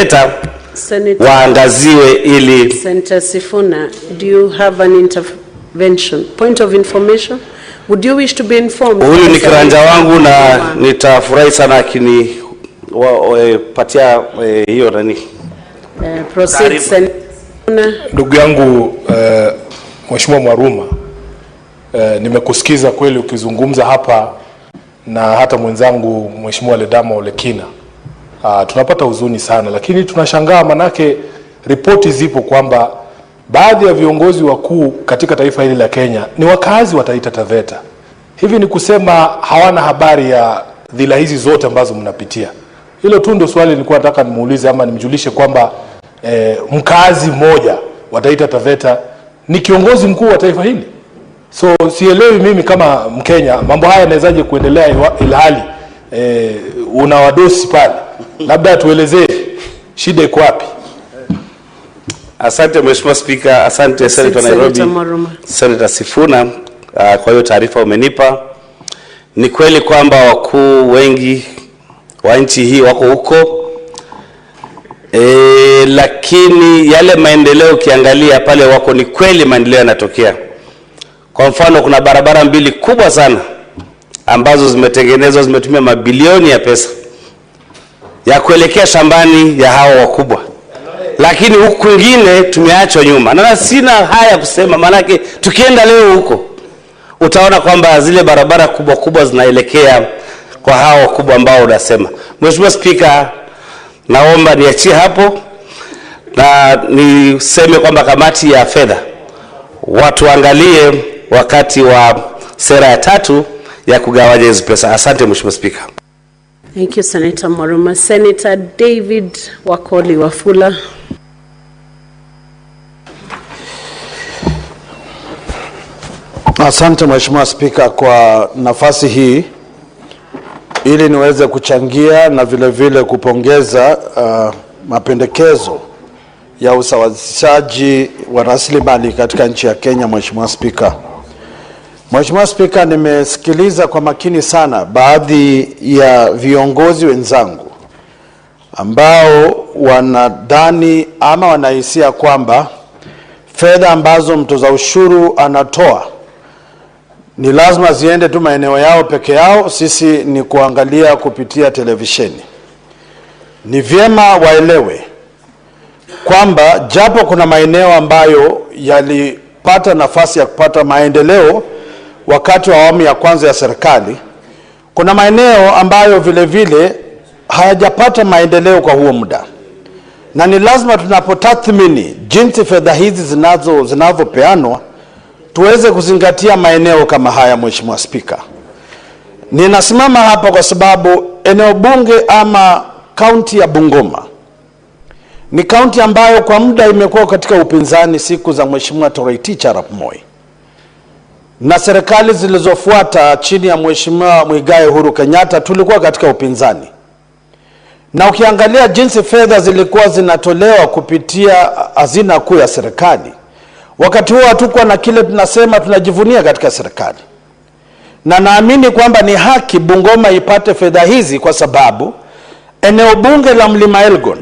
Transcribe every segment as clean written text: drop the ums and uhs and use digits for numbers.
Taveta waangaziwe ili Senator Sifuna, do you have an intervention? Point of information? Would you wish to be informed? Huyu ni kiranja wangu na nitafurahi sana akini patia hiyo nani. Proceedings. Ndugu yangu Mheshimiwa Mwaruma, nimekusikiza kweli ukizungumza hapa na hata mwenzangu Mheshimiwa Ledama Olekina. Tunapata huzuni sana, lakini tunashangaa manake ripoti zipo kwamba baadhi ya viongozi wakuu katika taifa hili la Kenya ni wakazi wa Taita Taveta. Hivi ni kusema hawana habari ya dhila hizi zote ambazo mnapitia. Hilo tu ndio swali nilikuwa nataka nimuulize ama nimjulishe kwamba mkazi mmoja wa Taita Taveta ni kiongozi mkuu wa taifa hili. So sielewi mimi kama Mkenya mambo haya yanawezaje kuendelea ilhali una wadosi pale. Labda tuelezee shida iko wapi? Asante Mheshimiwa Speaker, asante Senator Nairobi, Senator Sifuna kwa hiyo taarifa umenipa. Ni kweli kwamba wakuu wengi wa nchi hii wako huko, lakini yale maendeleo ukiangalia pale wako ni kweli maendeleo yanatokea. Kwa mfano kuna barabara mbili kubwa sana ambazo zimetengenezwa, zimetumia mabilioni ya pesa ya kuelekea shambani ya hao wakubwa, lakini huku kwingine tumeachwa nyuma. Na sina haya kusema, manake tukienda leo huko utaona kwamba zile barabara kubwa kubwa zinaelekea kwa hao wakubwa ambao unasema. Mheshimiwa Speaker, naomba niachie hapo na niseme kwamba kamati ya fedha watu angalie wakati wa sera ya 3 ya kugawanya hizo pesa. Asante Mheshimiwa Speaker. Thank you, Senator Mwaruma. Senator David Wakoli Wafula. Asante Mheshimiwa Speaker kwa nafasi hii ili niweze kuchangia na vile vile kupongeza mapendekezo ya usawazishaji wa rasilimali katika nchi ya Kenya. Mheshimiwa Speaker, Mheshimiwa Speaker, nimesikiliza kwa makini sana baadhi ya viongozi wenzangu ambao wanadhani ama wanahisia kwamba fedha ambazo mtoza ushuru anatoa ni lazima ziende tu maeneo yao peke yao, sisi ni kuangalia kupitia televisheni. Ni vyema waelewe kwamba japo kuna maeneo ambayo yalipata nafasi ya kupata maendeleo wakati wa awamu ya kwanza ya serikali, kuna maeneo ambayo vile vile hayajapata maendeleo kwa huo muda. Na ni lazima tunapotathmini jinsi fedha hizi zinavyopeanwa tuweze kuzingatia maeneo kama haya. Mheshimiwa Speaker, ninasimama hapa kwa sababu eneo bunge ama kaunti ya Bungoma ni kaunti ambayo kwa muda imekuwa katika upinzani siku za Mheshimiwa Toroitich Arap Moi na serikali zilizofuata chini ya Mheshimiwa Muigai Uhuru Kenyatta tulikuwa katika upinzani. Na ukiangalia jinsi fedha zilikuwa zinatolewa kupitia hazina kuu ya serikali, wakati huo hatukuwa na kile tunasema tunajivunia katika serikali. Na naamini kwamba ni haki Bungoma ipate fedha hizi kwa sababu eneo bunge la Mlima Elgon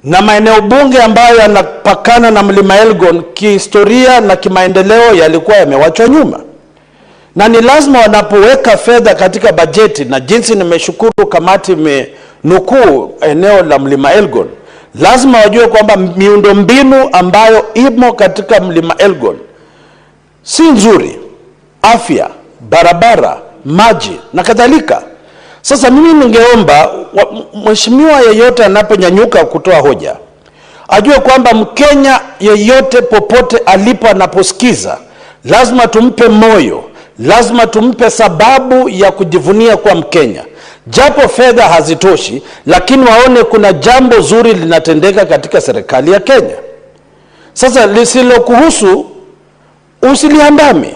na maeneo bunge ambayo yanapakana na Mlima Elgon kihistoria na kimaendeleo yalikuwa yamewachwa nyuma. Na ni lazima wanapoweka fedha katika bajeti, na jinsi nimeshukuru kamati imenukuu eneo la Mlima Elgon, lazima wajue kwamba miundombinu ambayo imo katika Mlima Elgon si nzuri, afya, barabara, maji na kadhalika. Sasa mimi ningeomba mheshimiwa yeyote anaponyanyuka kutoa hoja ajue kwamba Mkenya yeyote popote alipo anaposikiza lazima tumpe moyo, lazima tumpe sababu ya kujivunia kwa Mkenya. Japo fedha hazitoshi, lakini waone kuna jambo zuri linatendeka katika serikali ya Kenya. Sasa lisilokuhusu usiliandame.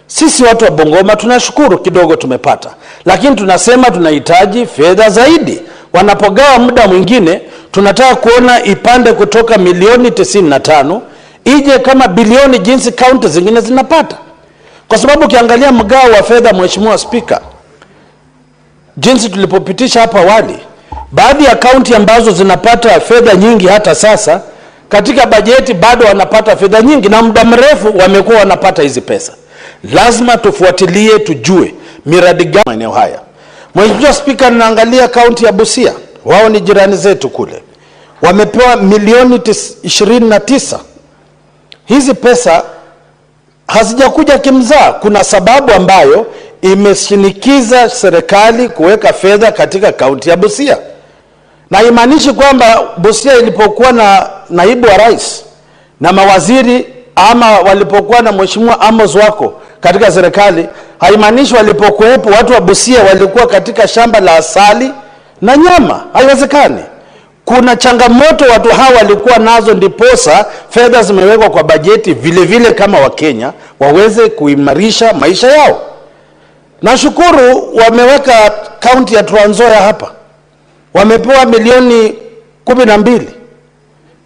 Sisi watu wa Bungoma tunashukuru kidogo tumepata, lakini tunasema tunahitaji fedha zaidi. Wanapogawa muda mwingine tunataka kuona ipande kutoka milioni 95 ije kama bilioni jinsi kaunti zingine zinapata. Kwa sababu ukiangalia mgao wa fedha, Mheshimiwa Speaker, jinsi tulipopitisha hapa awali, Baadhi ya kaunti ambazo zinapata fedha nyingi hata sasa katika bajeti bado wanapata fedha nyingi, na muda mrefu wamekuwa wanapata hizi pesa. Lazima tufuatilie, tujue miradi gani maeneo haya. Mheshimiwa Spika, ninaangalia kaunti ya Busia, wao ni jirani zetu kule, wamepewa milioni 29. Hizi pesa hazijakuja kimzaa. Kuna sababu ambayo imeshinikiza serikali kuweka fedha katika kaunti ya Busia. Na imaanishi kwamba Busia ilipokuwa na naibu wa rais na mawaziri ama walipokuwa na Mheshimiwa Amos wako katika serikali, haimaanishi walipokuwepo watu wa Busia walikuwa katika shamba la asali na nyama. Haiwezekani. Kuna changamoto watu hawa walikuwa nazo, ndiposa fedha zimewekwa kwa bajeti vile vile kama Wakenya waweze kuimarisha maisha yao. Nashukuru wameweka kaunti ya Trans Nzoia hapa. Wamepewa milioni 12.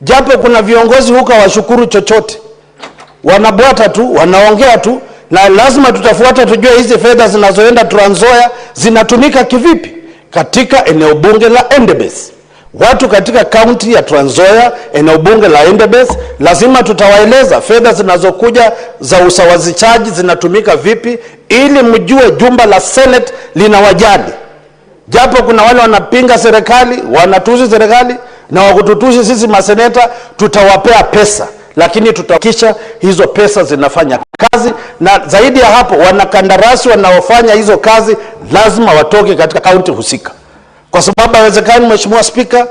Japo kuna viongozi huko washukuru chochote. Wanabwata tu, wanaongea tu, na lazima tutafuata tujue hizi fedha zinazoenda Trans Nzoia zinatumika kivipi katika eneo bunge la Endebess. Watu katika kaunti ya Trans Nzoia, eneo bunge la Endebess, lazima tutawaeleza fedha zinazokuja za usawazishaji zinatumika vipi, ili mjue jumba la Senate linawajali. Japo kuna wale wanapinga serikali, wanatusi serikali, na wakututusi sisi maseneta, tutawapea pesa, lakini tutahakikisha hizo pesa zinafanya kazi. Na zaidi ya hapo, wanakandarasi wanaofanya hizo kazi lazima watoke katika kaunti husika. Kwa sababu haiwezekani, Mheshimiwa Spika,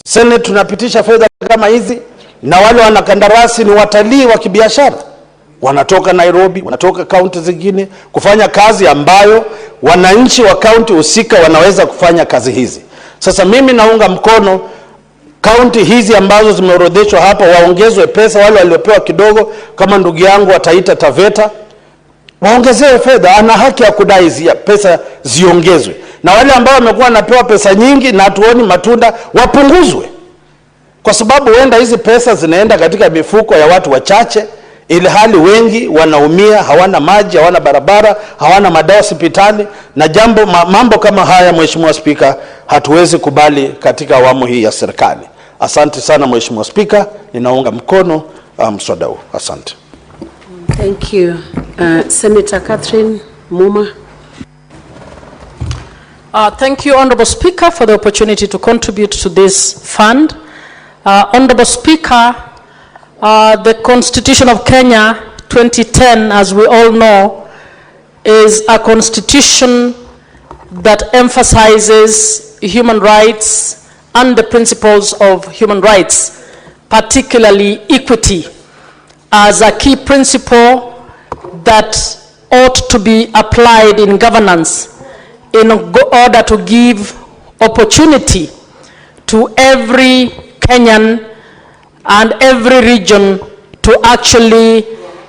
Senate tunapitisha fedha kama hizi na wale wanakandarasi ni watalii wa kibiashara. Wanatoka Nairobi, wanatoka kaunti zingine kufanya kazi ambayo wananchi wa kaunti husika wanaweza kufanya kazi hizi. Sasa mimi naunga mkono kaunti hizi ambazo zimeorodheshwa hapa waongezwe pesa. Wale waliopewa kidogo kama ndugu yangu wataita Taveta, waongezewe fedha, ana haki ya kudai pesa ziongezwe. Na wale ambao wamekuwa wanapewa pesa nyingi na hatuoni matunda, wapunguzwe. Kwa sababu huenda hizi pesa zinaenda katika mifuko ya watu wachache, ili hali wengi wanaumia, hawana maji, hawana barabara, hawana madawa hospitali. Na mambo kama haya, Mheshimiwa Spika, hatuwezi kubali katika awamu hii ya serikali. Asante sana Mheshimiwa Spika, ninaunga mkono mswada huu. Asante. Thank you. Senator Catherine Muma. Thank you, Honorable Speaker, for the opportunity to contribute to this fund. Honorable Speaker, the Constitution of Kenya 2010, as we all know, is a constitution that emphasizes human rights and the principles of human rights, particularly equity, as a key principle that ought to be applied in governance in order to give opportunity to every Kenyan and every region to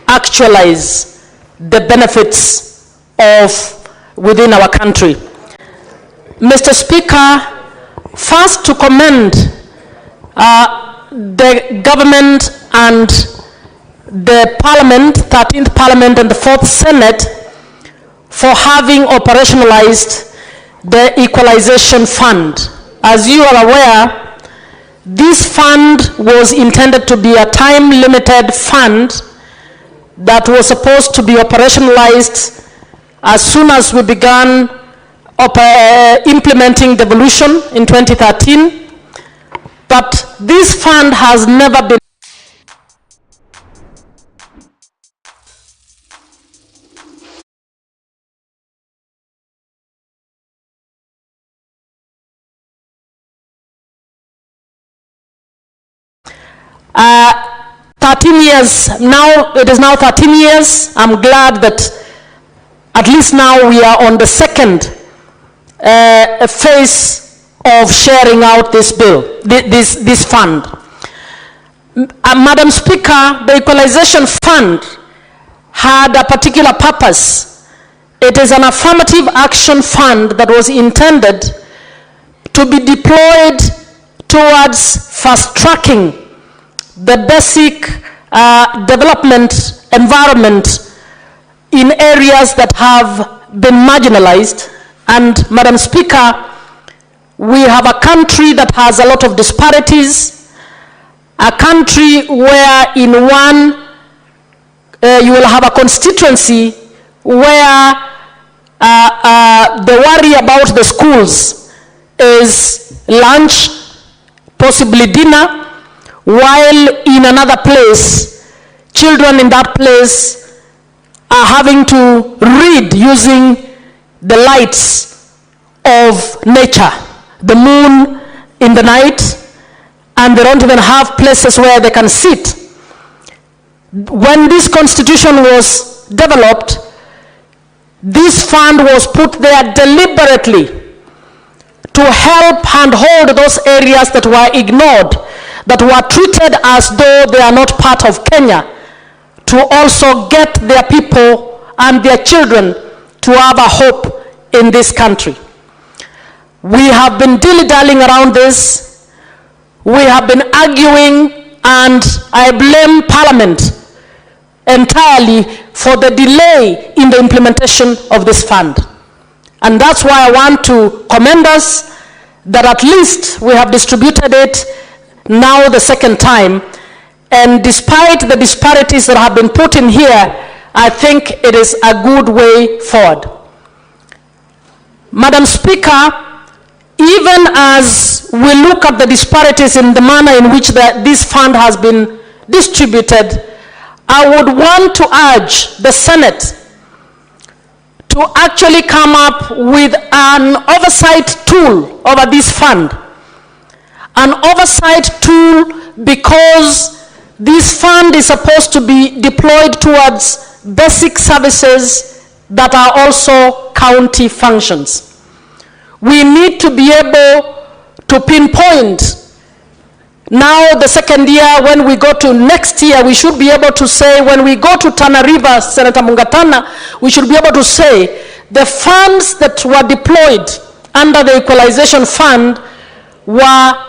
actualize the benefits of within our country. Mr. Speaker, first to commend the government and the Parliament, 13th Parliament and the 4th Senate, for having operationalized the Equalization Fund. As you are aware, this fund was intended to be a time-limited fund that was supposed to be operationalized as soon as we began implementing devolution in 2013. But this fund has never been it is now 13 years. I'm glad that at least now we are on the second phase of sharing out this bill, this fund. Madam Speaker, the Equalization Fund had a particular purpose. It is an affirmative action fund that was intended to be deployed towards fast-tracking the basic development environment in areas that have been marginalized. And Madam Speaker, We have a country that has a lot of disparities, a country where in one you will have a constituency where the worry about the schools is lunch, possibly dinner, while in another place, children in that place are having to read using the lights of nature, the moon in the night, and they don't even have places where they can sit. When this constitution was developed, this fund was put there deliberately to help and hold those areas that were ignored, that were treated as though they are not part of Kenya, to also get their people and their children to have a hope in this country. We have been dilly-dallying around this. We have been arguing, and I blame Parliament entirely for the delay in the implementation of this fund. And that's why I want to commend us that at least we have distributed it now the second time. And despite the disparities that have been put in here, I think it is a good way forward. Madam Speaker, even as we look at the disparities in the manner in which this fund has been distributed, I would want to urge the Senate to actually come up with an oversight tool over this fund. An oversight tool because this fund is supposed to be deployed towards basic services that are also county functions. We need to be able to pinpoint. Now the second year, when we go to next year, we should be able to say, when we go to Tana River, Senator Mungatana, we should be able to say the funds that were deployed under the equalization fund were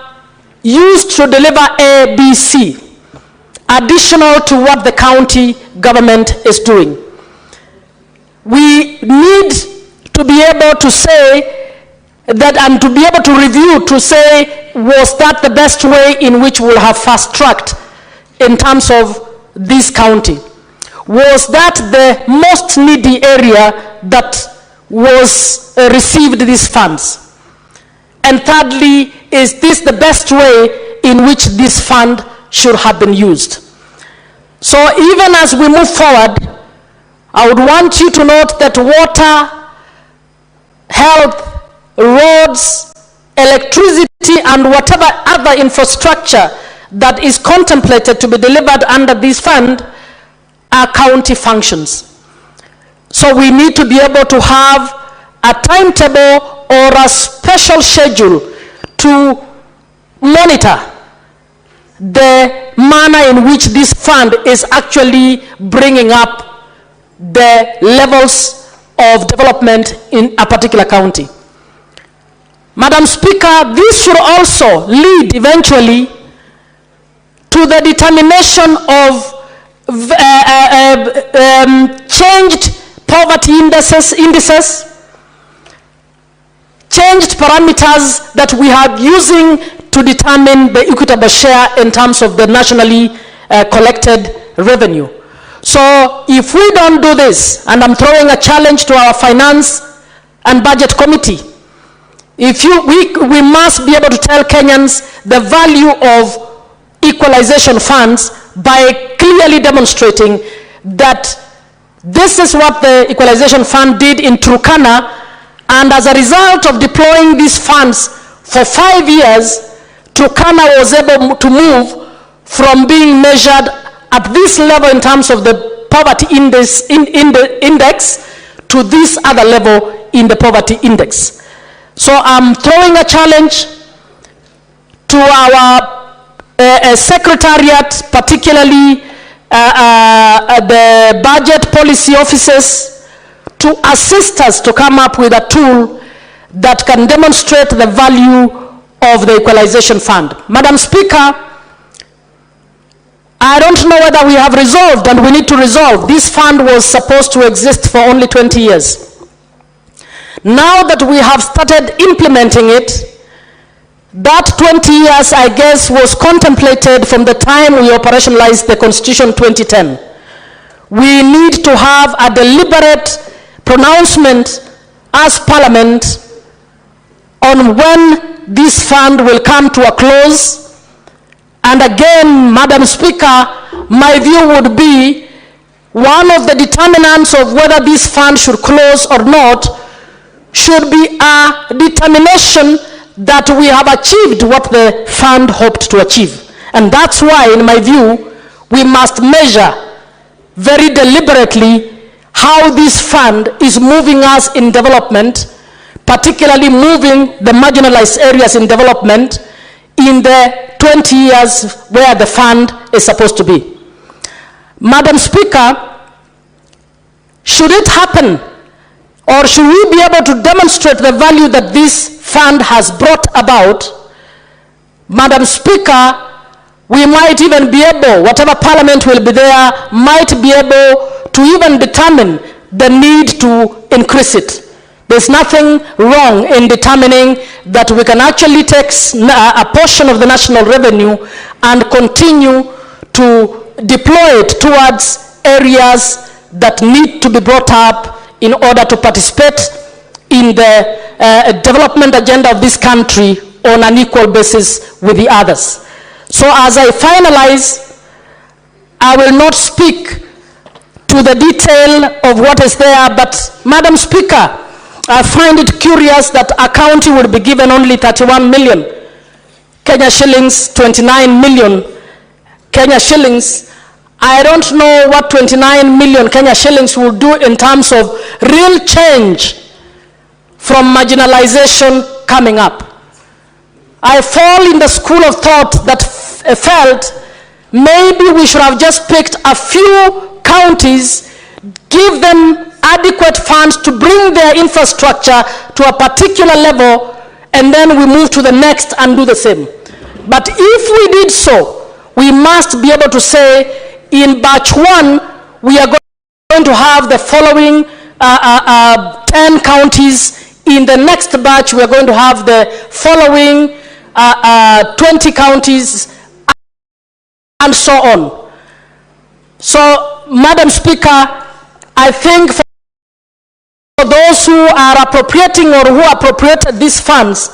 used to deliver A, B, C, additional to what the county government is doing. We need to be able to say that, and to be able to review, to say, was that the best way in which we'll have fast-tracked in terms of this county? Was that the most needy area that was received these funds? And thirdly, is this the best way in which this fund should have been used? So even as we move forward, I would want you to note that water, health, roads, electricity, and whatever other infrastructure that is contemplated to be delivered under this fund are county functions. So we need to be able to have a timetable or a special schedule to monitor the manner in which this fund is actually bringing up the levels of development in a particular county. Madam Speaker, this should also lead eventually to the determination of changed poverty indices, changed parameters that we are using to determine the equitable share in terms of the nationally collected revenue. So if we don't do this, and I'm throwing a challenge to our Finance and Budget Committee, we must be able to tell Kenyans the value of equalization funds by clearly demonstrating that this is what the equalization fund did in Turkana, and as a result of deploying these funds for 5 years, Turkana was able to move from being measured at this level in terms of the poverty index to this other level in the poverty index. So I'm throwing a challenge to our secretariat, particularly the budget policy offices, to assist us to come up with a tool that can demonstrate the value of the equalization fund. Madam Speaker, I don't know whether we have resolved, and we need to resolve. This fund was supposed to exist for only 20 years. Now that we have started implementing it, That 20 years, I guess, was contemplated from the time we operationalized the Constitution 2010. We need to have a deliberate pronouncement as Parliament on when this fund will come to a close. And again, Madam Speaker, my view would be one of the determinants of whether this fund should close or not should be a determination that we have achieved what the fund hoped to achieve. And that's why, in my view, we must measure very deliberately how this fund is moving us in development, particularly moving the marginalized areas in development in the 20 years where the fund is supposed to be. Madam Speaker, should it happen, or should we be able to demonstrate the value that this fund has brought about, Madam Speaker, we might even be able, whatever Parliament will be there, might be able to even determine the need to increase it. There's nothing wrong in determining that we can actually take a portion of the national revenue and continue to deploy it towards areas that need to be brought up in order to participate in the development agenda of this country on an equal basis with the others. So as I finalize, I will not speak to the detail of what is there, but Madam Speaker, I find it curious that a county would be given only 31 million Kenya shillings, 29 million Kenya shillings. I don't know what 29 million Kenya shillings will do in terms of real change from marginalization coming up. I fall in the school of thought that felt maybe we should have just picked a few counties, give them adequate funds to bring their infrastructure to a particular level, and then we move to the next and do the same. But if we did so, we must be able to say, in batch 1, we are going to have the following 10 counties. In the next batch, we are going to have the following 20 counties, and so on. So, Madam Speaker, I think for those who are appropriating or who appropriated these funds,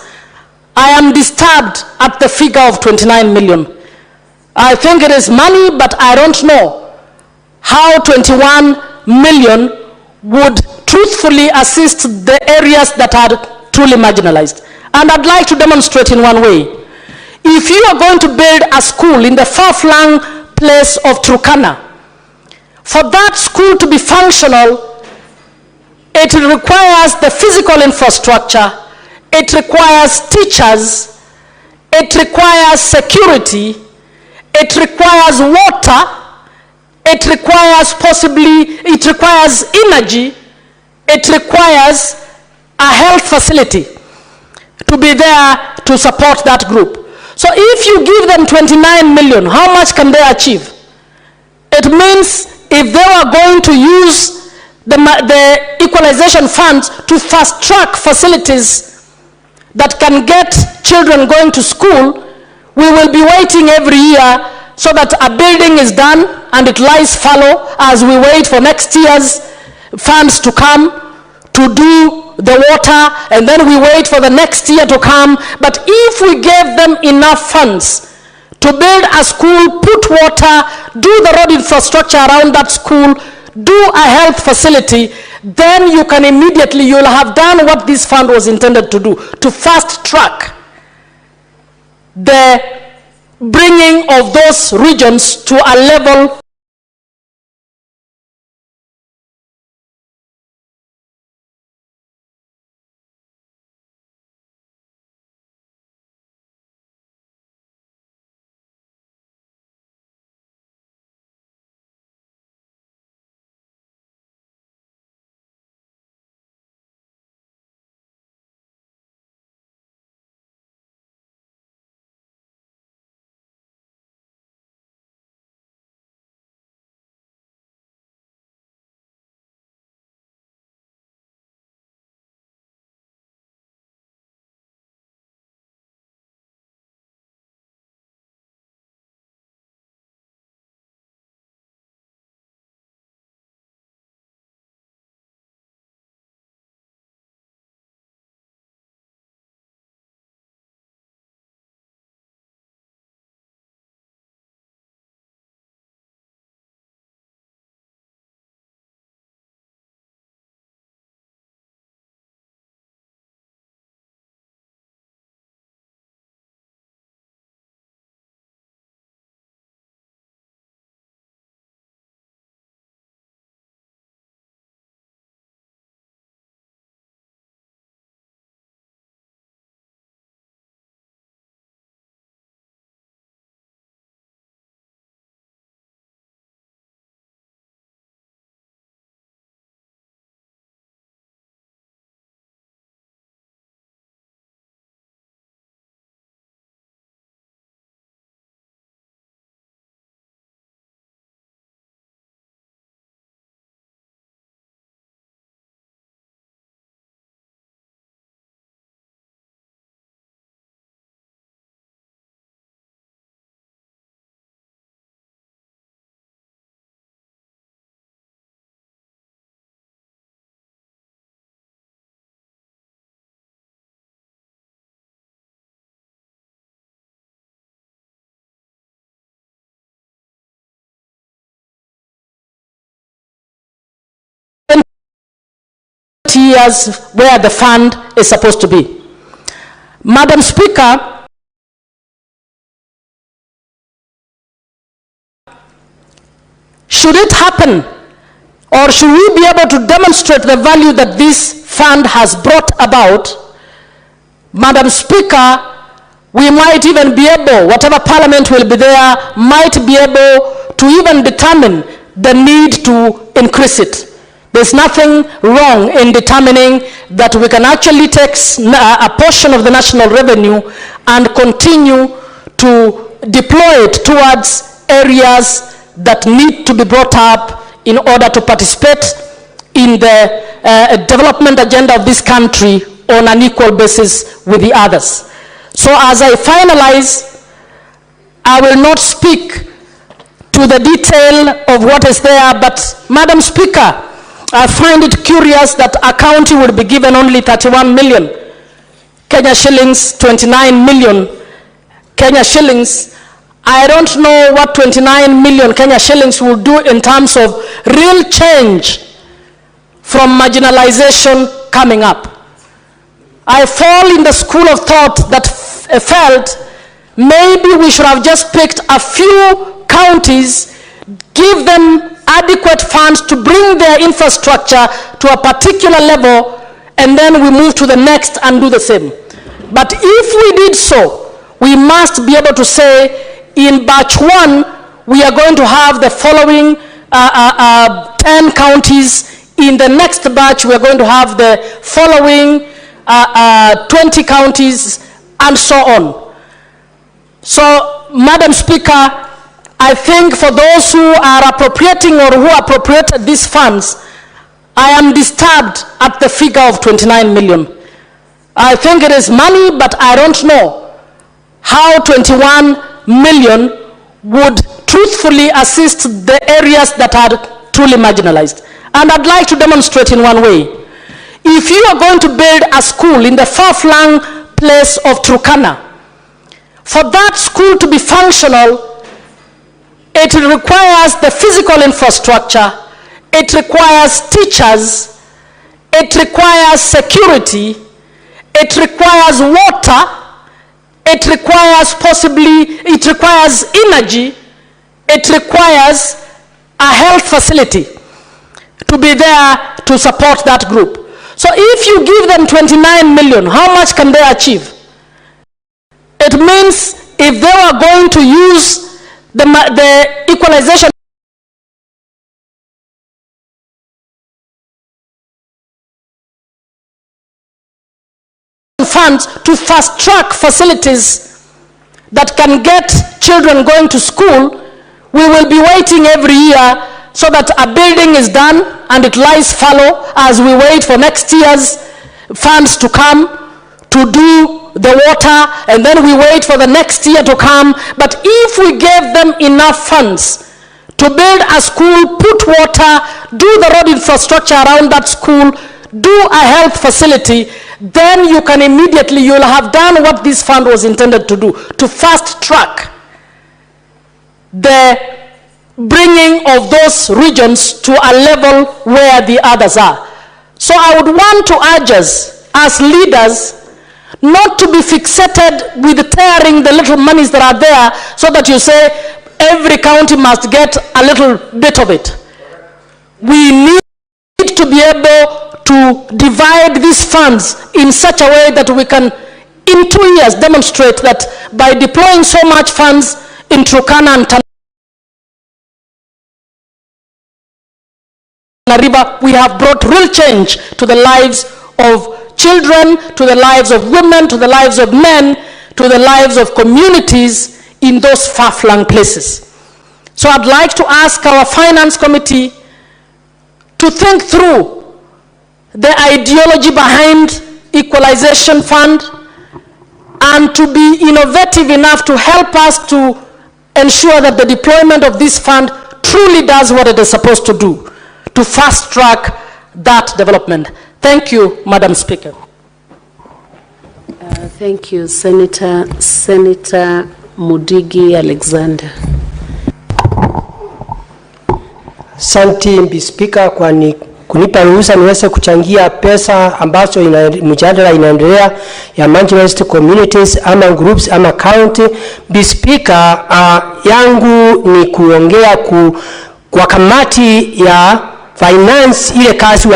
I am disturbed at the figure of 29 million. I think it is money, but I don't know how 21 million would truthfully assist the areas that are truly marginalized. And I'd like to demonstrate in one way. If you are going to build a school in the far-flung place of Turkana, for that school to be functional, it requires the physical infrastructure, it requires teachers, it requires security, it requires water, it requires energy, it requires a health facility to be there to support that group. So if you give them 29 million, how much can they achieve? It means if they are going to use the equalization funds to fast-track facilities that can get children going to school, we will be waiting every year so that a building is done and it lies fallow as we wait for next year's funds to come to do the water, and then we wait for the next year to come. But if we gave them enough funds to build a school, put water, do the road infrastructure around that school, do a health facility, then you can immediately, you'll have done what this fund was intended to do, to fast track the bringing of those regions to a level 20 years where the fund is supposed to be. Madam Speaker, should it happen, or should we be able to demonstrate the value that this fund has brought about, Madam Speaker, we might even be able, whatever parliament will be there, might be able to even determine the need to increase it. There's nothing wrong in determining that we can actually take a portion of the national revenue and continue to deploy it towards areas that need to be brought up in order to participate in the development agenda of this country on an equal basis with the others. So as I finalize, I will not speak to the detail of what is there, but Madam Speaker, I find it curious that a county would be given only 31 million Kenya shillings, 29 million Kenya shillings. I don't know what 29 million Kenya shillings will do in terms of real change from marginalization coming up. I fall in the school of thought that felt maybe we should have just picked a few counties, give them adequate funds to bring their infrastructure to a particular level, and then we move to the next and do the same. But if we did so, we must be able to say, in batch 1, we are going to have the following 10 counties. In the next batch, we are going to have the following 20 counties, and so on. So, Madam Speaker, I think for those who are appropriating or who appropriated these funds, I am disturbed at the figure of 29 million. I think it is money, but I don't know how 21 million would truthfully assist the areas that are truly marginalized. And I'd like to demonstrate in one way. If you are going to build a school in the far-flung place of Turkana, for that school to be functional, it requires the physical infrastructure, it requires teachers, it requires security, it requires water, it requires energy, it requires a health facility to be there to support that group. So if you give them 29 million, how much can they achieve? It means if they are going to use the equalization funds to fast-track facilities that can get children going to school, we will be waiting every year so that a building is done and it lies fallow as we wait for next year's funds to come to do the water, and then we wait for the next year to come. But if we gave them enough funds to build a school, put water, do the road infrastructure around that school, do a health facility, then you can immediately, you'll have done what this fund was intended to do, to fast track the bringing of those regions to a level where the others are. So I would want to urge us as leaders not to be fixated with tearing the little monies that are there so that you say every county must get a little bit of it. We need to be able to divide these funds in such a way that we can, in 2 years, demonstrate that by deploying so much funds in Turkana and Tana River, we have brought real change to the lives of children, to the lives of women, to the lives of men, to the lives of communities in those far-flung places. So I'd like to ask our finance committee to think through the ideology behind equalization fund and to be innovative enough to help us to ensure that the deployment of this fund truly does what it is supposed to do, to fast-track that development. Thank you, Madam Speaker. Thank you, Senator Mudigi Alexander. Asante Mbi Speaker kwa kunipa ruhusa niweze kuchangia pesa ambazo mjadala inaendelea ya marginalized communities ama groups ama county. Speaker, yangu ni kuongea kwa kamati ya finance. Ile kazi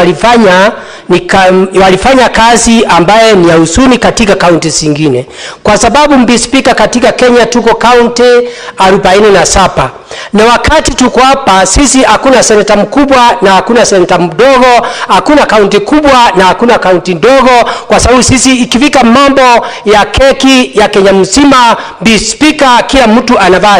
walifanya kazi ambaye ni ya huzuni katika kaunti zingine, kwa sababu Speaker, katika Kenya tuko kaunti 47 na wakati tuko hapa sisi hakuna seneta mkubwa na hakuna seneta mdogo, hakuna kaunti kubwa na hakuna kaunti ndogo, kwa sababu sisi ikifika mambo ya keki ya Kenya mzima, Speaker, kila mtu anavaa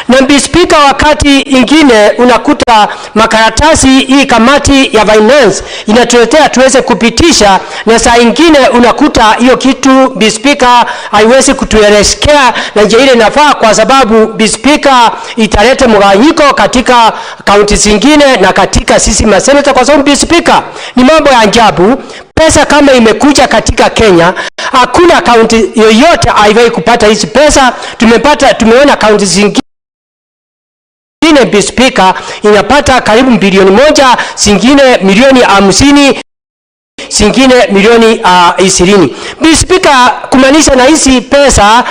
na Speaker, wakati ingine unakuta makaratasi hii kamati ya finance inatuletea tuweze kupitisha, na saa ingine unakuta hiyo kitu Speaker haiwezi kutuelekea na njia ile inafaa, kwa sababu Speaker italeta mgawanyiko katika kaunti zingine na katika sisi maseneta, kwa sababu Speaker ni mambo ya ajabu. Pesa kama imekuja katika Kenya, hakuna kaunti yoyote haiwezi kupata hizi pesa. Tumeona kaunti zingine Speaker inapata karibu bilioni 1, zingine milioni 50, zingine milioni 20. Speaker, kumaanisha na hizi pesa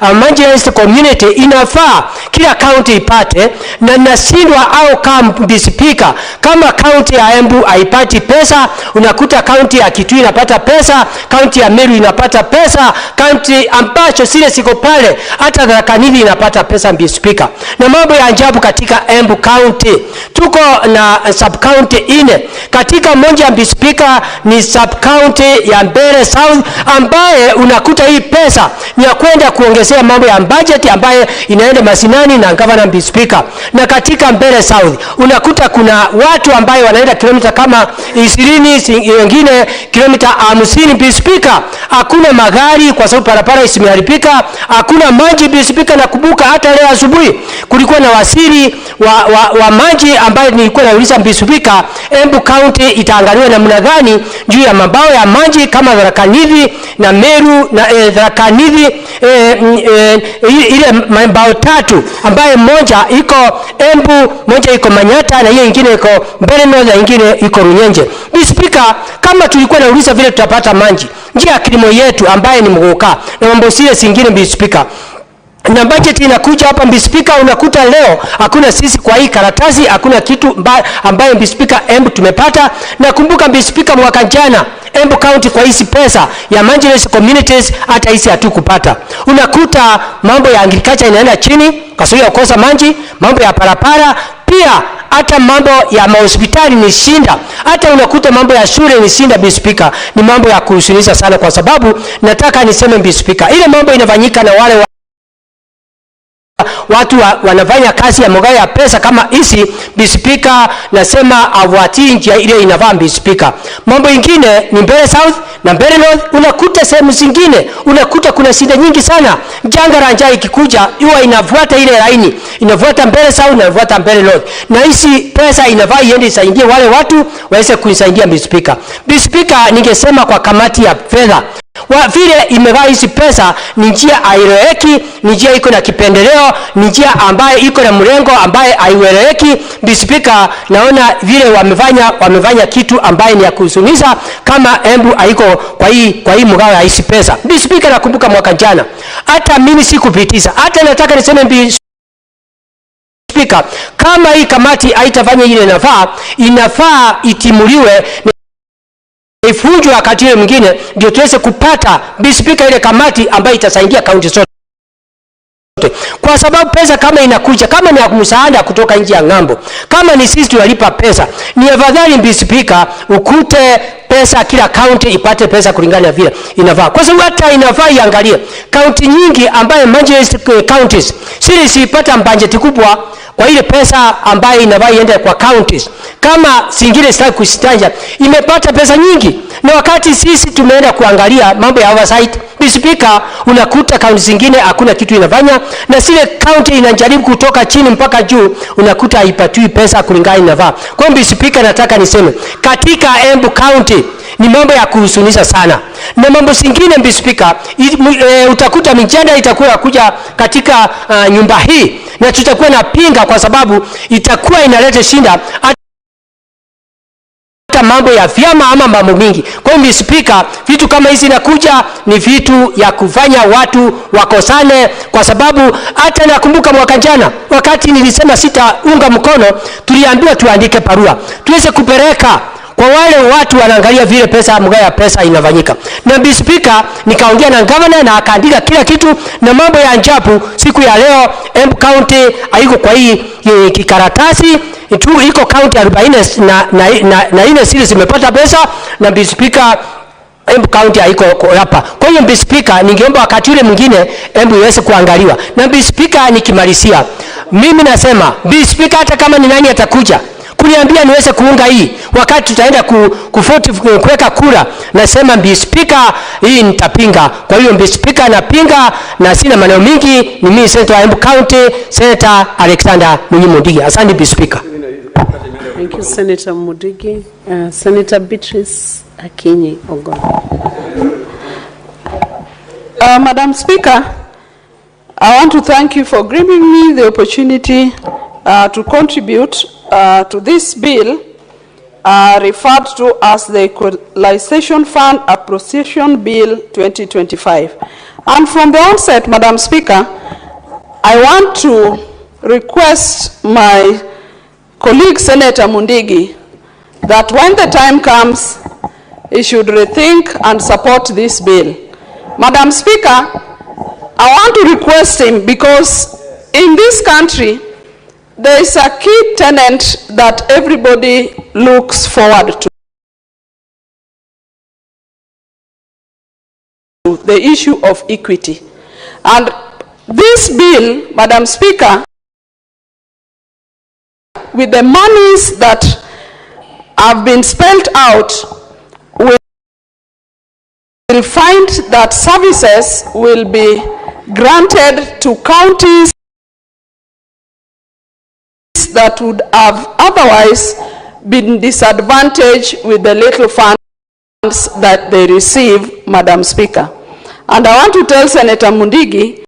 marginalized community inafaa kila county ipate, na nasindwa au kama Speaker, kama county ya Embu haipati pesa, unakuta county ya Kitui inapata pesa, county ya Meru inapata pesa, county ambacho sile siko pale hata Tharaka Nithi inapata pesa Speaker. Na mambo ya ajabu katika Embu county, tuko na sub county 4. Katika moja Speaker ni sub county ya Mbeere South, ambaye unakuta hii pesa ni ya kwenda kuongezea mambo ya budget ambaye inaenda masinani na governor Speaker. Na katika Mbeere South unakuta kuna watu ambaye wanaenda kilomita kama 20, wengine kilomita 50 Speaker. Hakuna magari kwa sababu barabara isimeharibika, hakuna maji Speaker. Na kubuka hata leo asubuhi kulikuwa na waziri wa maji ambaye nilikuwa nauliza Speaker, Embu County itaangaliwa namna gani juu ya mabao ya maji kama Tharaka Nithi na Meru na Tharaka Nithi ile mabao 3 ambaye moja iko Embu, moja iko Manyata na hiyo nyingine iko Mbeere North na nyingine iko Runyenje. Speaker, kama tulikuwa nauliza vile tutapata maji, njia ya kilimo yetu ambaye ni mguka na mambo sile singine Speaker, na budget inakuja hapa Speaker, unakuta leo hakuna sisi kwa hii karatasi, hakuna kitu ambaye Speaker Embu tumepata. Na kumbuka Speaker, mwaka jana Embu County kwa hizi pesa ya marginalized communities hata hizi hatukupata. Unakuta mambo ya agriculture inaenda chini kwa sababu ya kukosa maji, mambo ya parapara pia, hata mambo ya mahospitali ni shinda, hata unakuta mambo ya shule ni shinda Speaker. Ni mambo ya kuhusunisha sana, kwa sababu nataka niseme Speaker, ile mambo inafanyika na wale watu wanafanya kazi ya mgao ya pesa kama hizi Speaker, nasema awatii njia ile inafaa Speaker. Mambo ingine ni Mbeere South na Mbeere North, unakuta sehemu zingine unakuta kuna shida nyingi sana. Janga la njaa ikikuja huwa inafuata ile laini, inafuata Mbeere South na inafuata Mbeere North, na hizi pesa inafaa iende isaidie wale watu waweze kuisaidia Speaker. Speaker, ningesema kwa kamati ya fedha, vile imevaa hizi pesa ni njia aieleweki, ni njia iko na kipendeleo, ni njia ambaye iko na mrengo ambaye haieleweki Speaker. Naona vile wamefanya kitu ambaye ni ya kuhusunisha, kama Embu haiko kwa hii mgao ya hizi pesa Speaker. Nakumbuka mwaka jana hata mimi sikupitisha, hata nataka niseme Speaker, kama hii kamati haitafanya ile inafaa itimuliwe, ifunjwe wakati ile mwingine, ndio tuweze kupata Speaker ile kamati ambayo itasaidia kaunti zote, kwa sababu pesa kama inakuja kama ni msaada kutoka nje ya ng'ambo, kama ni sisi tunalipa pesa, ni afadhali Speaker ukute pesa kila county ipate pesa kulingana na vile inafaa, kwa sababu hata inafaa iangalie county nyingi ambaye marginalized counties sisi ipata budget kubwa kwa ile pesa ambayo inafaa iende kwa counties, kama singine sitaki kusitaja imepata pesa nyingi, na wakati sisi tumeenda kuangalia mambo ya oversight Speaker, unakuta kaunti zingine hakuna kitu inafanya, na zile kaunti inajaribu kutoka chini mpaka juu, unakuta haipatiwi pesa kulingana inafaa. Kwa hiyo Speaker, nataka niseme katika Embu County ni mambo ya kuhusunisha sana, na mambo zingine Speaker, utakuta mijadala itakuwa kuja katika nyumba hii, na tutakuwa na pinga kwa sababu itakuwa inaleta shinda mambo ya vyama ama mambo mingi. Kwa hiyo Speaker, vitu kama hizi nakuja ni vitu ya kufanya watu wakosane, kwa sababu hata nakumbuka mwaka jana wakati nilisema sitaunga mkono, tuliambiwa tuandike barua tuweze kupeleka kwa wale watu wanaangalia vile pesa mgaya pesa inafanyika. Na Speaker, nikaongea na governor na akaandika kila kitu, na mambo ya ajabu siku ya leo Embu County haiko kwa hii kikaratasi tu, iko county 40 na ine siri zimepata pesa, na Speaker, Embu County haiko hapa. Kwa hiyo Speaker, ningeomba wakati ule mwingine Embu iweze kuangaliwa. Na Speaker, nikimalizia mimi nasema Speaker, hata kama ni nani atakuja kuniambia niweze kuunga hii wakati tutaenda kuweka kura, nasema Speaker, hii nitapinga. Kwa hiyo Speaker, napinga na sina maneno mingi. Ni mimi Senator wa Embu County, Senator Alexander Mudigi. Asante Speaker. Thank you, Senator Mudigi. Senator Beatrice Akinyi Ogon. Madam Speaker, I want to thank you for giving me the opportunity to contribute to this bill referred to as the Equalization Fund Appropriation Bill 2025. And from the onset, Madam Speaker, I want to request my colleague Senator Mudigi that when the time comes, he should rethink and support this bill. Madam Speaker, I want to request him because in this country, there is a key tenet that everybody looks forward to. The issue of equity. And this bill, Madam Speaker, with the monies that have been spelled out, will find that services will be granted to counties that would have otherwise been disadvantaged with the little funds that they receive, Madam Speaker. And I want to tell Senator Mudigi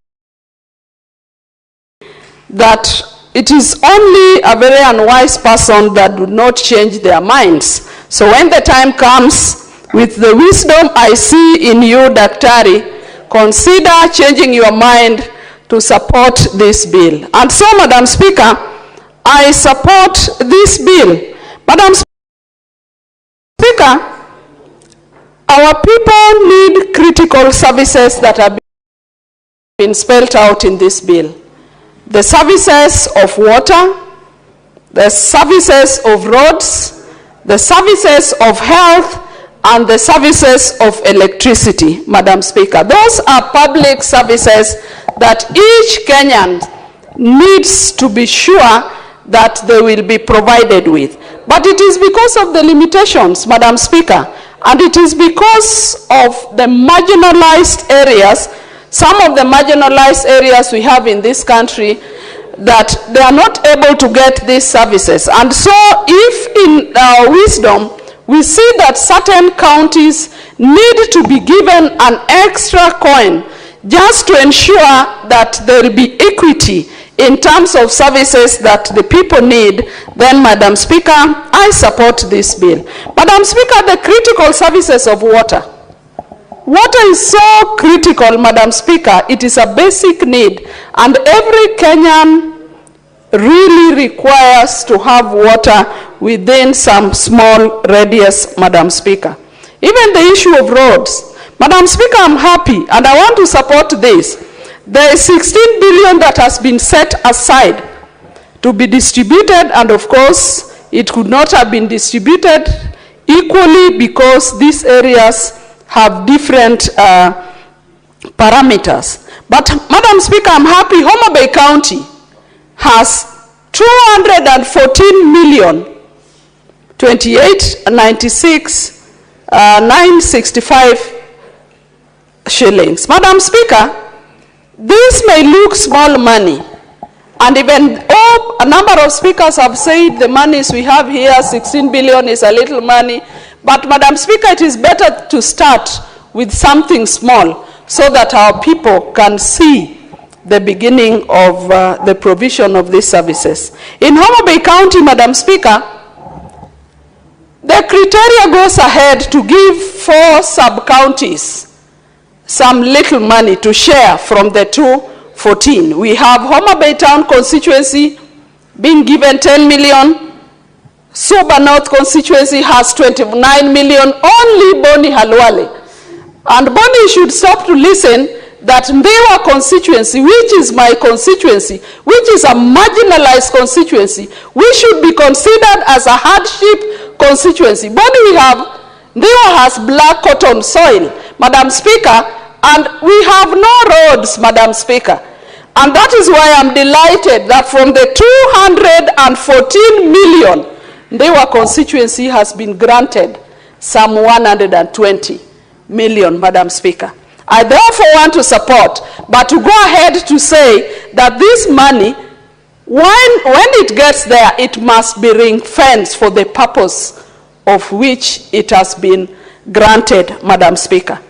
that it is only a very unwise person that would not change their minds. So when the time comes, with the wisdom I see in you, Daktari, consider changing your mind to support this bill. And so, Madam Speaker, I support this bill. Madam Speaker, our people need critical services that have been spelled out in this bill. The services of water, the services of roads, the services of health, and the services of electricity, Madam Speaker. Those are public services that each Kenyan needs to be sure that they will be provided with. But it is because of the limitations, Madam Speaker, and it is because of the marginalized areas, some of the marginalized areas we have in this country, that they are not able to get these services. And so if in our wisdom, we see that certain counties need to be given an extra coin just to ensure that there will be equity in terms of services that the people need, then, Madam Speaker, I support this bill. Madam Speaker, the critical services of water. Water is so critical, Madam Speaker. It is a basic need, and every Kenyan really requires to have water within some small radius, Madam Speaker. Even the issue of roads. Madam Speaker, I'm happy, and I want to support this. There is 16 billion that has been set aside to be distributed, and of course, it could not have been distributed equally because these areas have different parameters. But, Madam Speaker, I'm happy Homa Bay County has 214 million, 28, 96, 965 shillings. Madam Speaker, this may look small money, and even a number of speakers have said the monies we have here, 16 billion, is a little money. But Madam Speaker, it is better to start with something small so that our people can see the beginning of the provision of these services. In Homa Bay County, Madam Speaker, the criteria goes ahead to give 4 sub-counties some little money to share from the 214. We have Homa Bay Town constituency being given 10 million. Suba North constituency has 29 million, only Boni Halwale. And Boni should stop to listen that Ndewa constituency, which is my constituency, which is a marginalized constituency, we should be considered as a hardship constituency. Boni we have, Ndewa has black cotton soil, Madam Speaker, and we have no roads, Madam Speaker. And that is why I'm delighted that from the 214 million, Ndewa constituency has been granted some 120 million, Madam Speaker. I therefore want to support, but to go ahead to say that this money, when it gets there, it must be ring-fenced for the purpose of which it has been granted, Madam Speaker.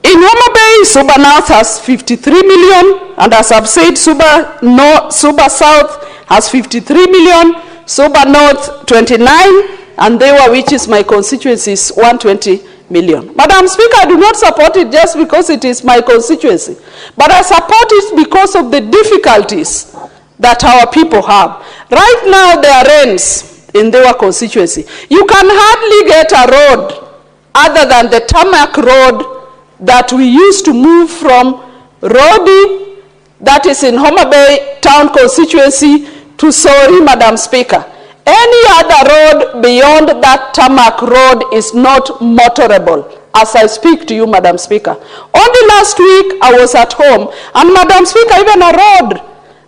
In Homa Bay, Suba North has 53 million, and as I've said, Suba South has 53 million, Suba North 29, and Ndewa, which is my constituency, is 120 million. Madam Speaker, I do not support it just because it is my constituency, but I support it because of the difficulties that our people have. Right now, there are rains in Ndewa constituency. You can hardly get a road other than the tarmac road that we used to move from Rodi, that is in Homa Bay Town constituency, to Sori, Madam Speaker. Any other road beyond that tarmac road is not motorable as I speak to you, Madam Speaker. Only last week I was at home, and Madam Speaker, even a road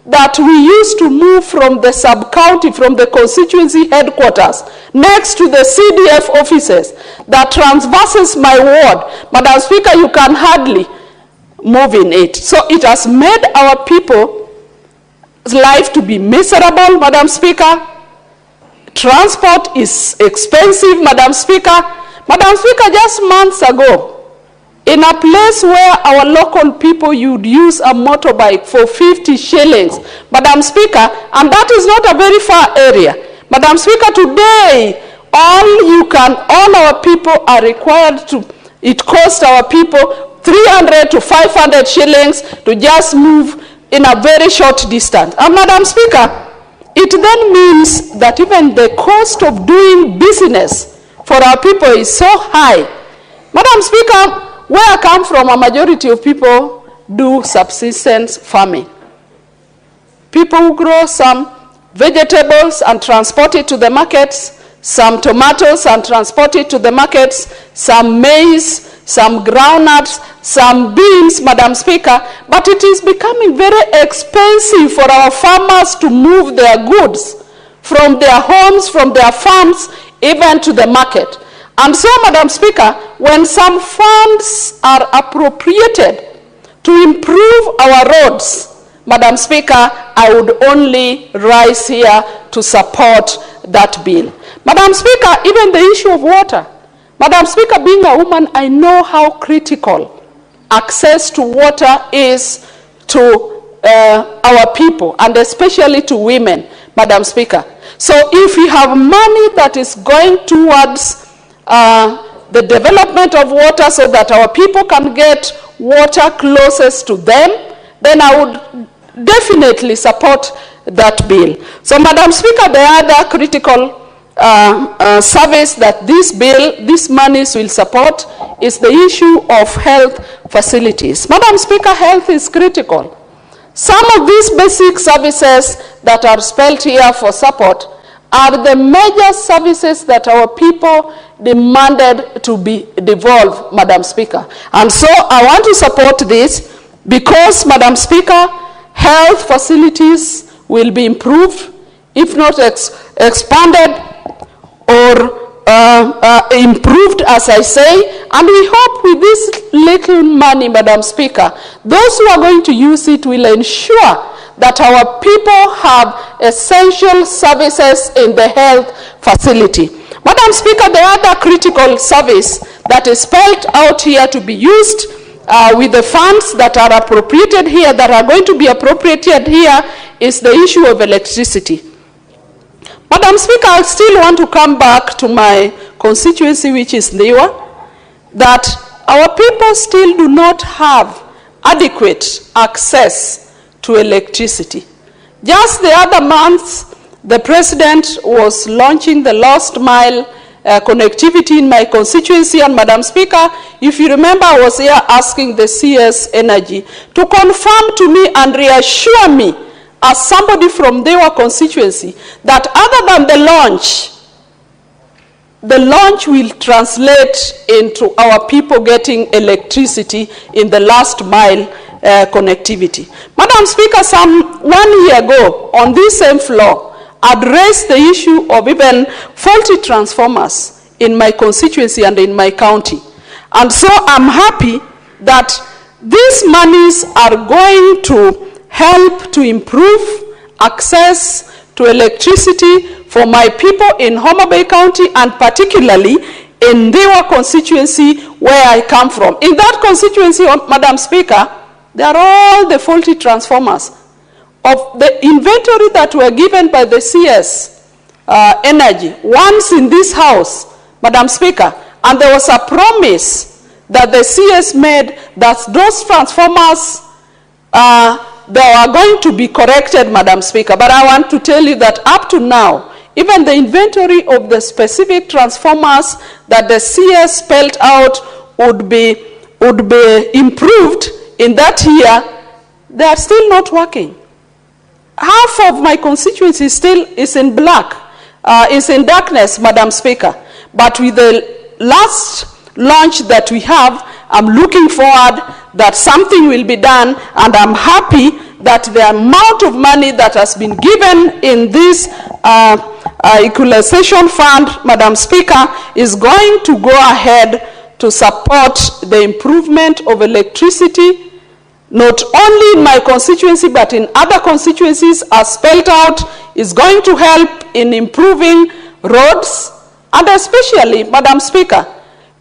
that we used to move from the sub-county, from the constituency headquarters, next to the CDF offices, that traverses my ward, Madam Speaker, you can hardly move in it. So it has made our people's life to be miserable, Madam Speaker. Transport is expensive, Madam Speaker. Madam Speaker, just months ago, in a place where our local people you'd use a motorbike for 50 shillings, Madam Speaker, and that is not a very far area. Madam Speaker, today, all our people are required to, it costs our people 300 to 500 shillings to just move in a very short distance. And Madam Speaker, it then means that even the cost of doing business for our people is so high. Madam Speaker, where I come from, a majority of people do subsistence farming. People who grow some vegetables and transport it to the markets, some tomatoes and transport it to the markets, some maize, some groundnuts, some beans, Madam Speaker, but it is becoming very expensive for our farmers to move their goods from their homes, from their farms, even to the market. And so, Madam Speaker, when some funds are appropriated to improve our roads, Madam Speaker, I would only rise here to support that bill. Madam Speaker, even the issue of water. Madam Speaker, being a woman, I know how critical access to water is to our people, and especially to women, Madam Speaker. So if we have money that is going towards the development of water so that our people can get water closest to them, then I would definitely support that bill. So, Madam Speaker, the other critical service that this monies will support is the issue of health facilities. Madam Speaker, health is critical. Some of these basic services that are spelled here for support are the major services that our people demanded to be devolved, Madam Speaker. And so I want to support this because, Madam Speaker, health facilities will be improved, if not expanded, or improved, as I say, and we hope with this little money, Madam Speaker, those who are going to use it will ensure that our people have essential services in the health facility. Madam Speaker, the other critical service that is spelled out here to be used with the funds that are appropriated here, that are going to be appropriated here, is the issue of electricity. Madam Speaker, I still want to come back to my constituency, which is Niwa, that our people still do not have adequate access to electricity. Just the other month, the President was launching the last mile connectivity in my constituency, and Madam Speaker, if you remember, I was here asking the CS Energy to confirm to me and reassure me as somebody from their constituency that other than the launch will translate into our people getting electricity in the last mile connectivity. Madam Speaker, some 1 year ago on this same floor, I'd raised the issue of even faulty transformers in my constituency and in my county. And so I'm happy that these monies are going to help to improve access to electricity for my people in Homa Bay County, and particularly in their constituency where I come from. In that constituency, Madam Speaker, there are all the faulty transformers of the inventory that were given by the CS Energy once in this house, Madam Speaker, and there was a promise that the CS made that those transformers they are going to be corrected, Madam Speaker. But I want to tell you that up to now, even the inventory of the specific transformers that the CS spelled out would be improved in that year, they are still not working. Half of my constituency still is in black, is in darkness, Madam Speaker. But with the last launch that we have, I'm looking forward that something will be done, and I'm happy that the amount of money that has been given in this equalization fund, Madam Speaker, is going to go ahead to support the improvement of electricity, not only in my constituency, but in other constituencies, as spelled out, is going to help in improving roads, and especially, Madam Speaker,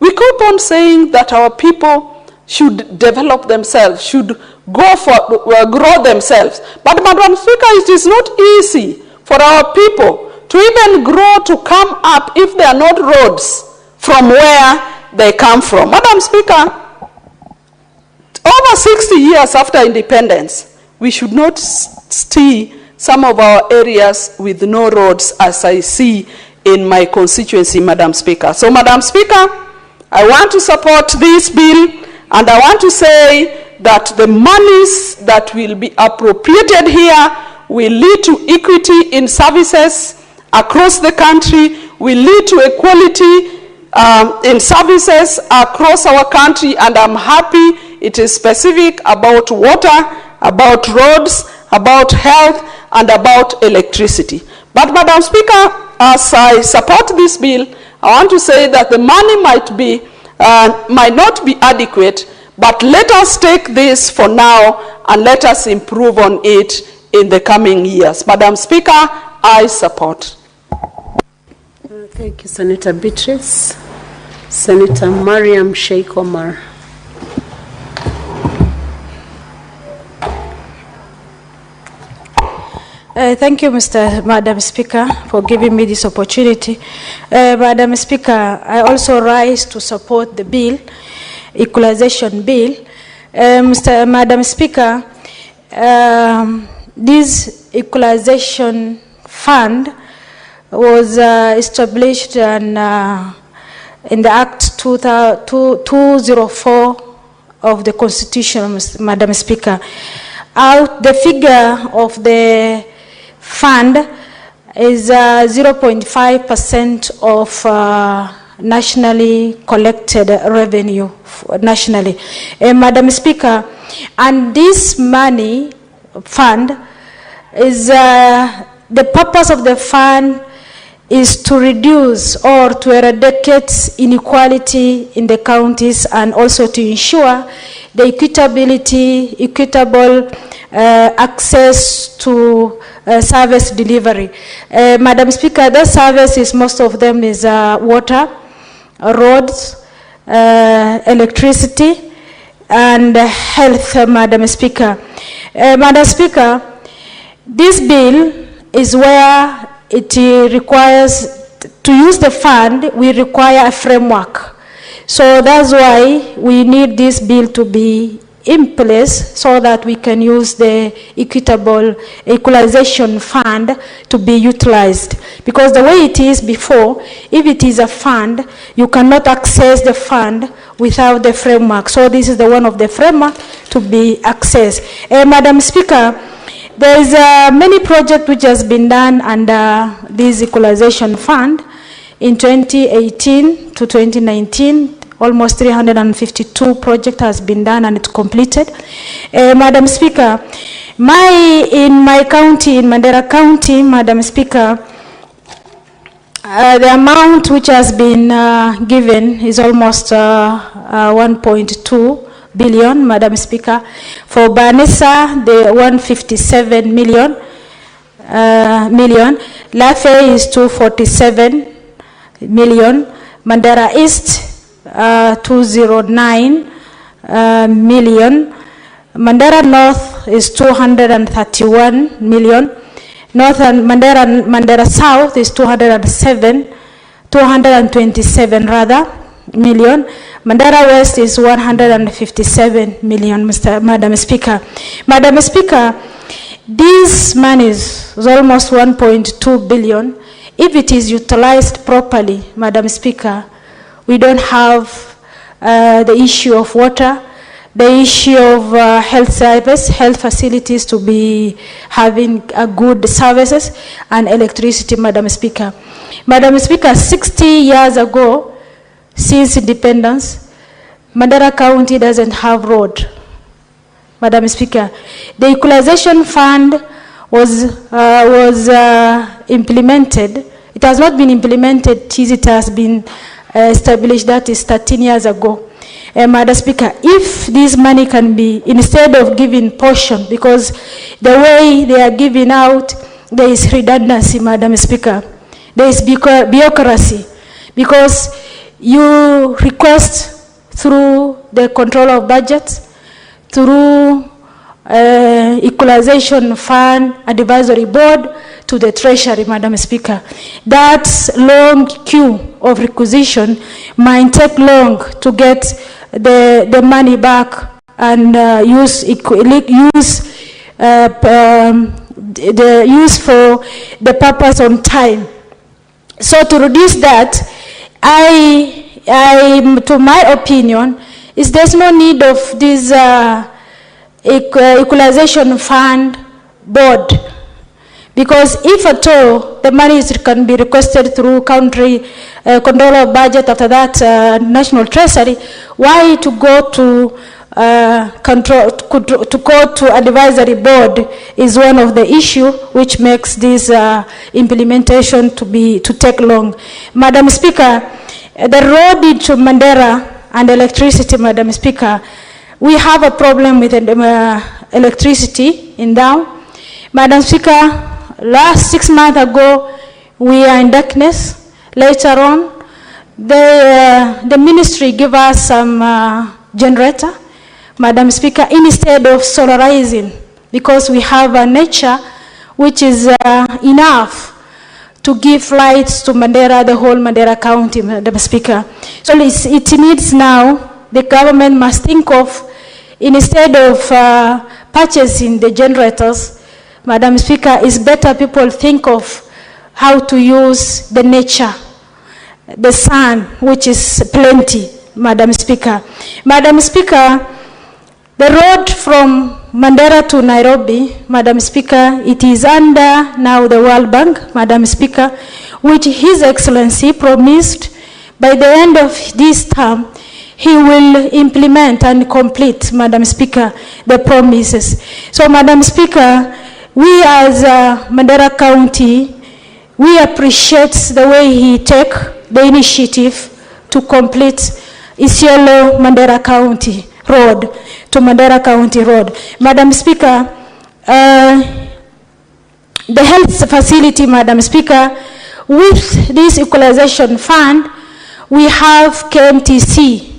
we keep on saying that our people should develop themselves, should grow themselves. But Madam Speaker, it is not easy for our people to even grow, to come up, if there are not roads from where they come from. Madam Speaker, over 60 years after independence, we should not see some of our areas with no roads, as I see in my constituency, Madam Speaker. So, Madam Speaker, I want to support this bill, and I want to say that the monies that will be appropriated here will lead to equity in services across the country, will lead to equality in services across our country, and I'm happy it is specific about water, about roads, about health, and about electricity. But Madam Speaker, as I support this bill, I want to say that the money might not be adequate, but let us take this for now and let us improve on it in the coming years. Madam Speaker, I support. Thank you, Senator Beatrice. Senator Mariam Sheikh Omar. Thank you, Madam Speaker, for giving me this opportunity. Madam Speaker, I also rise to support the bill, equalization bill. Madam Speaker, this equalization fund was established in the Act 204 of the Constitution, Madam Speaker. The figure of the fund is 0.5% of nationally collected revenue nationally. Madam Speaker, and this money fund is the purpose of the fund is to reduce or to eradicate inequality in the counties and also to ensure the equitable access to service delivery. Madam Speaker, the services, most of them is water, roads, electricity, and health, Madam Speaker. Madam Speaker, this bill is where it requires, to use the fund, we require a framework. So that's why we need this bill to be in place so that we can use the equitable equalization fund to be utilized. Because the way it is before, if it is a fund, you cannot access the fund without the framework. So this is the one of the framework to be accessed. Madam Speaker, there is many projects which has been done under this equalization fund in 2018 to 2019. Almost 352 projects has been done and it's completed. Madam Speaker, in my county, in Mandera County, Madam Speaker, the amount which has been given is almost 1.2 billion, Madam Speaker. For Banissa, the 157 million. Lafe is 247 million. Mandera East, 209 million. Mandera North is 231 million. North and Mandera South is 227 million. Mandera West is 157 million, Madam Speaker. Madam Speaker, this money is almost 1.2 billion. If it is utilized properly, Madam Speaker, we don't have the issue of water, the issue of health service, health facilities to be having good services, and electricity, Madam Speaker. Madam Speaker, 60 years ago, since independence, Mandera County doesn't have road. Madam Speaker, the equalization fund was implemented. It has not been implemented since it has been established, that is 13 years ago. Madam Speaker, if this money can be, instead of giving portion, because the way they are giving out, there is redundancy, Madam Speaker. There is bureaucracy, because you request through the control of budgets, through equalization fund advisory board to the treasury, Madam Speaker. That long queue of requisition might take long to get the money back and use for the purpose on time. So to reduce that, to my opinion, is there's no need of this equalization fund board, because if at all the money can be requested through country control of budget, after that national treasury, why to go to go to advisory board is one of the issue which makes this implementation to take long. Madam Speaker, the road into Mandera and electricity, Madam Speaker, we have a problem with electricity in Down. Madam Speaker, last 6 months ago, we are in darkness. Later on, the ministry gave us some generator, Madam Speaker, instead of solarizing, because we have a nature which is enough to give lights to Mandera, the whole Mandera County, Madam Speaker. So it needs now, the government must think of, instead of purchasing the generators, Madam Speaker, it's better people think of how to use the nature, the sun, which is plenty, Madam Speaker. Madam Speaker, the road from Mandera to Nairobi, Madam Speaker, it is under now the World Bank, Madam Speaker, which His Excellency promised by the end of this term, he will implement and complete, Madam Speaker, the promises. So, Madam Speaker, we as Mandera County, We appreciate the way he take the initiative to complete Isiolo Mandera County Road to Mandera County Road. Madam Speaker, the health facility, Madam Speaker, with this equalization fund, we have KMTC,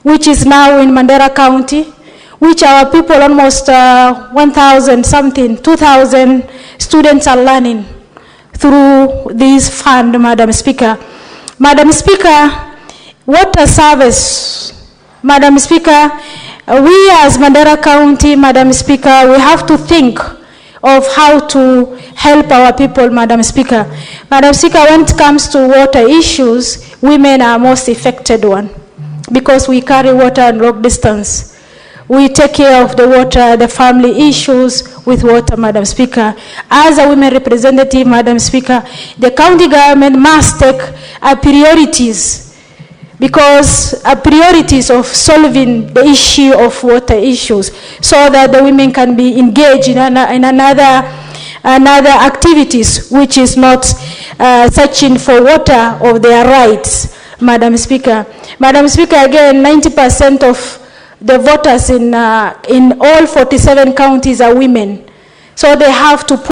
which is now in Mandera County, which our people, almost 1,000 something, 2,000 students are learning through this fund, Madam Speaker. Madam Speaker, water service, Madam Speaker, we as Mandera County, Madam Speaker, we have to think of how to help our people, Madam Speaker. Madam Speaker, when it comes to water issues, women are most affected one because we carry water and long distance. We take care of the water, the family issues with water, Madam Speaker. As a women representative, Madam Speaker, the county government must take priorities, because priorities of solving the issue of water issues so that the women can be engaged in another activities which is not searching for water of their rights, Madam Speaker. Madam Speaker, again, 90% of the voters in all 47 counties are women. So they have to put